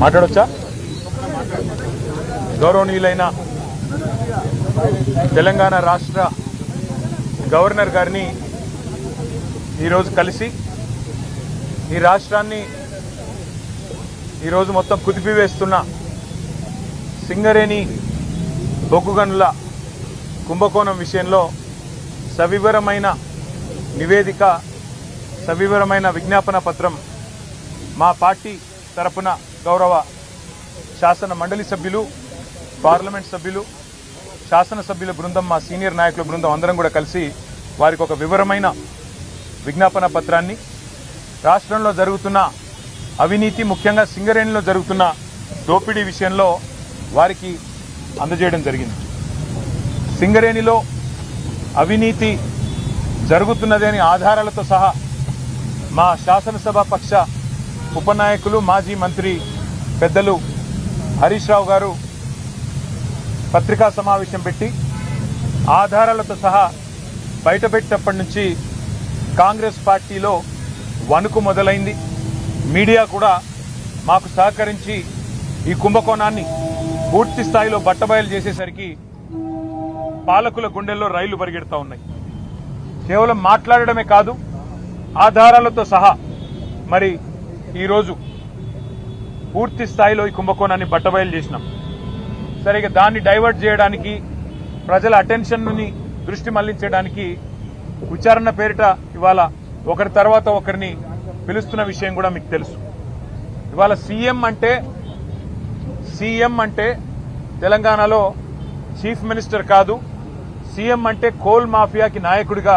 మాట్లాడొచ్చా? గౌరవనీయులైన తెలంగాణ రాష్ట్ర గవర్నర్ గారిని ఈరోజు కలిసి ఈ రాష్ట్రాన్ని ఈరోజు మొత్తం కుదిపివేస్తున్న సింగరేణి బొగ్గు గనుల కుంభకోణం విషయంలో సవివరమైన నివేదిక, సవివరమైన విజ్ఞాపన పత్రం మా పార్టీ తరపున గౌరవ శాసన మండలి సభ్యులు, పార్లమెంట్ సభ్యులు, శాసనసభ్యుల బృందం, మా సీనియర్ నాయకుల బృందం అందరం కూడా కలిసి వారికి ఒక వివరమైన విజ్ఞాపన పత్రాన్ని రాష్ట్రంలో జరుగుతున్న అవినీతి, ముఖ్యంగా సింగరేణిలో జరుగుతున్న దోపిడీ విషయంలో వారికి అందజేయడం జరిగింది. సింగరేణిలో అవినీతి జరుగుతున్నదని ఆధారాలతో సహా మా శాసనసభ పక్ష ఉపనాయకులు, మాజీ మంత్రి పెద్దలు హరీష్ రావు గారు పత్రికా సమావేశం పెట్టి ఆధారాలతో సహా బయటపెట్టినప్పటి నుంచి కాంగ్రెస్ పార్టీలో వణుకు మొదలైంది. మీడియా కూడా మాకు సహకరించి ఈ కుంభకోణాన్ని పూర్తి స్థాయిలో బట్టబయలు చేసేసరికి పాలకుల గుండెల్లో రైళ్లు పరిగెడతా ఉన్నాయి. కేవలం మాట్లాడడమే కాదు, ఆధారాలతో సహా మరి ఈరోజు పూర్తి స్థాయిలో ఈ కుంభకోణాన్ని బట్టబయలు చేసినాం. సరిగా దాన్ని డైవర్ట్ చేయడానికి, ప్రజల అటెన్షన్ని దృష్టి మళ్లించడానికి విచారణ పేరిట ఇవాళ ఒకరి తర్వాత ఒకరిని పిలుస్తున్న విషయం కూడా మీకు తెలుసు. ఇవాళ సీఎం అంటే తెలంగాణలో చీఫ్ మినిస్టర్ కాదు, సీఎం అంటే కోల్ మాఫియాకి నాయకుడిగా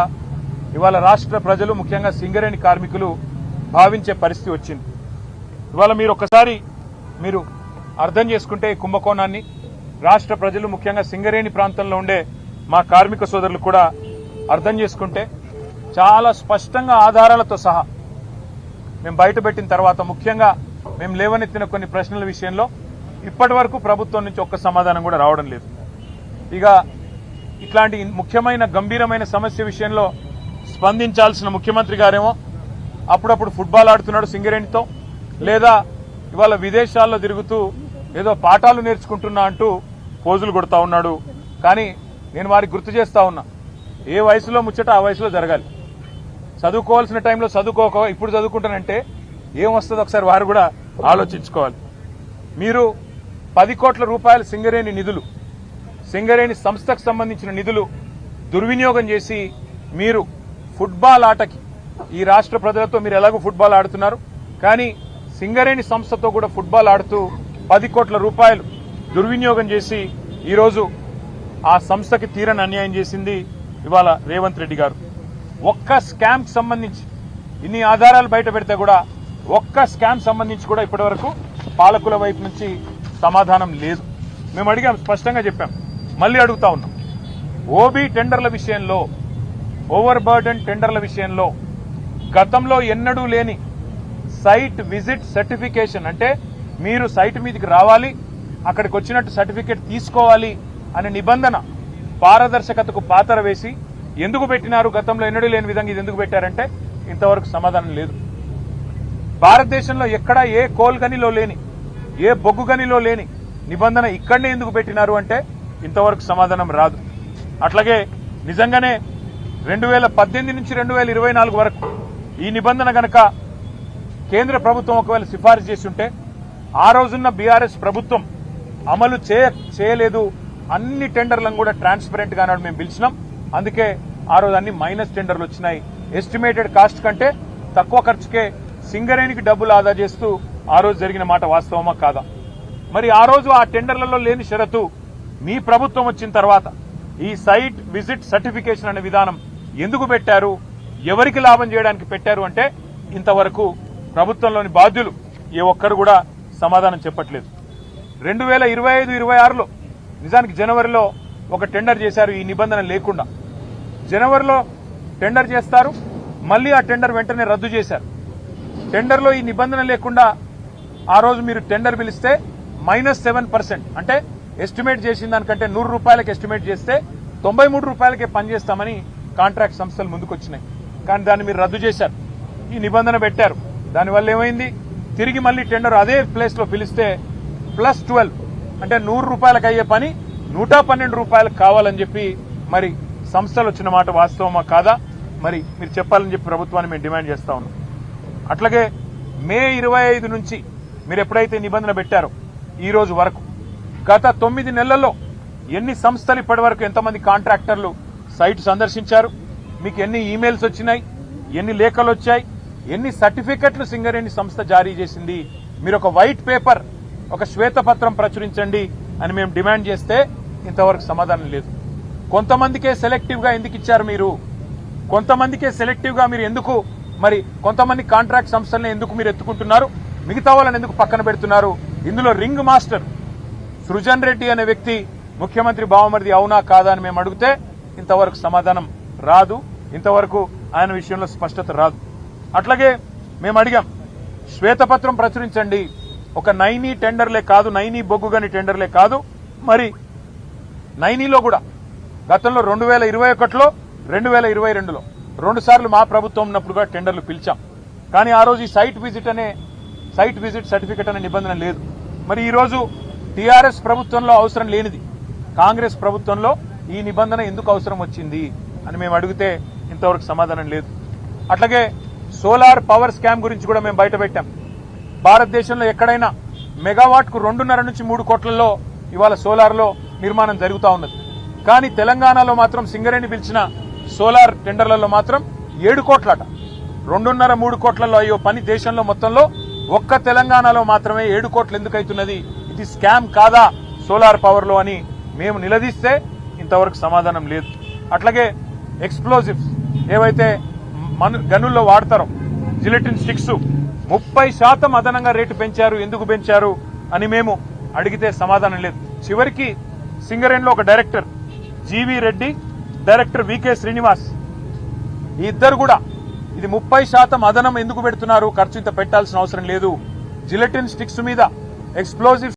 ఇవాళ రాష్ట్ర ప్రజలు, ముఖ్యంగా సింగరేణి కార్మికులు భావించే పరిస్థితి వచ్చింది. ఇవాళ మీరు ఒక్కసారి అర్థం చేసుకుంటే ఈ కుంభకోణాన్ని రాష్ట్ర ప్రజలు, ముఖ్యంగా సింగరేణి ప్రాంతంలో ఉండే మా కార్మిక సోదరులు కూడా అర్థం చేసుకుంటే చాలా స్పష్టంగా ఆధారాలతో సహా మేము బయటపెట్టిన తర్వాత, ముఖ్యంగా మేము లేవనెత్తిన కొన్ని ప్రశ్నల విషయంలో ఇప్పటి వరకు ప్రభుత్వం నుంచి ఒక్క సమాధానం కూడా రావడం లేదు. ఇక ఇట్లాంటి ముఖ్యమైన గంభీరమైన సమస్య విషయంలో స్పందించాల్సిన ముఖ్యమంత్రి గారేమో అప్పుడప్పుడు ఫుట్బాల్ ఆడుతున్నాడు సింగరేణితో, లేదా ఇవాళ విదేశాల్లో తిరుగుతూ ఏదో పాఠాలు నేర్చుకుంటున్నా అంటూ పోజులు కొడతా ఉన్నాడు. కానీ నేను వారికి గుర్తు చేస్తా ఉన్నా, ఏ వయసులో ముచ్చట ఆ వయసులో జరగాలి. చదువుకోవాల్సిన టైంలో చదువుకోక ఇప్పుడు చదువుకుంటానంటే ఏం వస్తుందో ఒకసారి వారు కూడా ఆలోచించుకోవాలి. మీరు 10 కోట్ల రూపాయల సింగరేణి నిధులు, సింగరేణి సంస్థకు సంబంధించిన నిధులు దుర్వినియోగం చేసి మీరు ఫుట్బాల్ ఆటకి, ఈ రాష్ట్ర ప్రజలతో మీరు ఎలాగో ఫుట్బాల్ ఆడుతున్నారు, కానీ సింగరేణి సంస్థతో కూడా ఫుట్బాల్ ఆడుతూ 10 కోట్ల రూపాయలు దుర్వినియోగం చేసి ఈరోజు ఆ సంస్థకి తీరని అన్యాయం చేసింది ఇవాళ రేవంత్ రెడ్డి గారు. ఒక్క స్కామ్కి సంబంధించి ఇన్ని ఆధారాలు బయట పెడితే కూడా ఒక్క స్కామ్ సంబంధించి కూడా ఇప్పటివరకు పాలకుల వైపు నుంచి సమాధానం లేదు. మేము అడిగాం, స్పష్టంగా చెప్పాం, మళ్ళీ అడుగుతా ఉన్నాం. ఓబీ టెండర్ల విషయంలో, ఓవర్ బర్డెన్ టెండర్ల విషయంలో గతంలో ఎన్నడూ లేని సైట్ విజిట్ సర్టిఫికేషన్, అంటే మీరు సైట్ మీదకి రావాలి, అక్కడికి వచ్చినట్టు సర్టిఫికేట్ తీసుకోవాలి అనే నిబంధన పారదర్శకతకు పాతర వేసి ఎందుకు పెట్టినారు, గతంలో ఎన్నడూ లేని విధంగా ఇది ఎందుకు పెట్టారంటే ఇంతవరకు సమాధానం లేదు. భారతదేశంలో ఎక్కడా ఏ కోల్ గనిలో లేని, ఏ బొగ్గు గనిలో లేని నిబంధన ఇక్కడనే ఎందుకు పెట్టినారు అంటే ఇంతవరకు సమాధానం రాదు. అట్లాగే నిజంగానే 2018 నుంచి 2024 వరకు ఈ నిబంధన గనక కేంద్ర ప్రభుత్వం ఒకవేళ సిఫారసు చేసి ఉంటే ఆ రోజున్న బీఆర్ఎస్ ప్రభుత్వం అమలు చేయలేదు. అన్ని టెండర్లను కూడా ట్రాన్స్పరెంట్ గా మేము పిలిచినాం. అందుకే ఆ రోజు అన్ని మైనస్ టెండర్లు వచ్చినాయి. ఎస్టిమేటెడ్ కాస్ట్ కంటే తక్కువ ఖర్చుకే సింగరేణికి డబ్బులు ఆదా చేస్తూ ఆ రోజు జరిగిన మాట వాస్తవమా కాదా? మరి ఆ రోజు ఆ టెండర్లలో లేని షరతు మీ ప్రభుత్వం వచ్చిన తర్వాత ఈ సైట్ విజిట్ సర్టిఫికేషన్ అనే విధానం ఎందుకు పెట్టారు, ఎవరికి లాభం చేయడానికి పెట్టారు అంటే ఇంతవరకు ప్రభుత్వంలోని బాధ్యులు ఏ ఒక్కరు కూడా సమాధానం చెప్పట్లేదు. 2025-26లో నిజానికి జనవరిలో ఒక టెండర్ చేశారు ఈ నిబంధన లేకుండా. జనవరిలో టెండర్ చేస్తారు, మళ్ళీ ఆ టెండర్ వెంటనే రద్దు చేశారు. టెండర్లో ఈ నిబంధన లేకుండా ఆ రోజు మీరు టెండర్ పిలిస్తే -7%, అంటే ఎస్టిమేట్ చేసిన దానికంటే 100 రూపాయలకి ఎస్టిమేట్ చేస్తే 93 రూపాయలకే పనిచేస్తామని కాంట్రాక్ట్ సంస్థలు ముందుకొచ్చినాయి. కానీ దాన్ని మీరు రద్దు చేశారు, ఈ నిబంధన పెట్టారు. దానివల్ల ఏమైంది, తిరిగి మళ్ళీ టెండర్ అదే ప్లేస్ లో పిలిస్తే +12, అంటే 100 రూపాయలకు అయ్యే పని 112 రూపాయలకు కావాలని చెప్పి మరి సంస్థలు వచ్చిన మాట వాస్తవమా కాదా మరి మీరు చెప్పాలని చెప్పి ప్రభుత్వాన్ని మేము డిమాండ్ చేస్తా ఉన్నాం. అట్లాగే మే 25 నుంచి మీరు ఎప్పుడైతే నిబంధన పెట్టారో ఈ రోజు వరకు గత 9 నెలల్లో ఎన్ని సంస్థలు ఇప్పటి వరకు ఎంతమంది కాంట్రాక్టర్లు సైట్ సందర్శించారు, మీకు ఎన్ని ఈమెయిల్స్ వచ్చినాయి, ఎన్ని లేఖలు వచ్చాయి, ఎన్ని సర్టిఫికెట్లు సింగరేణి సంస్థ జారీ చేసింది, మీరు ఒక వైట్ పేపర్, ఒక శ్వేతపత్రం ప్రచురించండి అని మేము డిమాండ్ చేస్తే ఇంతవరకు సమాధానం లేదు. కొంతమందికే సెలెక్టివ్ గా ఎందుకు ఇచ్చారు మీరు, కొంతమందికే సెలెక్టివ్ గా మీరు ఎందుకు మరి కొంతమంది కాంట్రాక్ట్ సంస్థలను ఎందుకు మీరు ఎత్తుకుంటున్నారు, మిగతా వాళ్ళని ఎందుకు పక్కన పెడుతున్నారు? ఇందులో రింగ్ మాస్టర్ సృజన్ రెడ్డి అనే వ్యక్తి ముఖ్యమంత్రి బావమరిది అవునా కాదా అని మేము అడిగితే ఇంతవరకు సమాధానం రాదు, ఇంతవరకు ఆయన విషయంలో స్పష్టత రాదు. అట్లాగే మేము అడిగాం, శ్వేతపత్రం ప్రచురించండి, ఒక నైనీ టెండర్లే కాదు, నైనీ బొగ్గుగని టెండర్లే కాదు, మరి నైనీలో కూడా గతంలో 2021లో 2022లో 2 సార్లు మా ప్రభుత్వం ఉన్నప్పుడు కూడా టెండర్లు పిలిచాం. కానీ ఆ రోజు ఈ సైట్ విజిట్ సర్టిఫికెట్ అనే నిబంధన లేదు. మరి ఈ రోజు టీఆర్ఎస్ ప్రభుత్వంలో అవసరం లేనిది కాంగ్రెస్ ప్రభుత్వంలో ఈ నిబంధన ఎందుకు అవసరం వచ్చింది అని మేము అడిగితే ఇంతవరకు సమాధానం లేదు. అట్లాగే సోలార్ పవర్ స్కామ్ గురించి కూడా మేము బయట పెట్టాం. భారతదేశంలో ఎక్కడైనా మెగావాట్కు 2.5 నుంచి 3 కోట్లలో ఇవాళ సోలార్లో నిర్మాణం జరుగుతూ ఉన్నది. కానీ తెలంగాణలో మాత్రం సింగరేణి పిలిచిన సోలార్ టెండర్లలో మాత్రం 7 కోట్లట. 2.5-3 కోట్లలో అయ్యో పని దేశంలో మొత్తంలో ఒక్క తెలంగాణలో మాత్రమే 7 కోట్లు ఎందుకు అవుతున్నది, ఇది స్కామ్ కాదా సోలార్ పవర్ లో అని మేము నిలదీస్తే ఇంతవరకు సమాధానం లేదు. అట్లాగే ఎక్స్ప్లోజివ్స్ ఏవైతే గనుల్లో వాడతారో జిలెటిన్ స్టిక్స్ 30% అదనంగా రేటు పెంచారు, ఎందుకు పెంచారు అని మేము అడిగితే సమాధానం లేదు. చివరికి సింగరేణిలో ఒక director GV Reddy, director VK Srinivas, ఈ ఇద్దరు కూడా ఇది 30% అదనం ఎందుకు పెడుతున్నారు, ఖర్చు ఇంత పెట్టాల్సిన అవసరం లేదు, జిలెటిన్ స్టిక్స్ మీద ఎక్స్ప్లోజివ్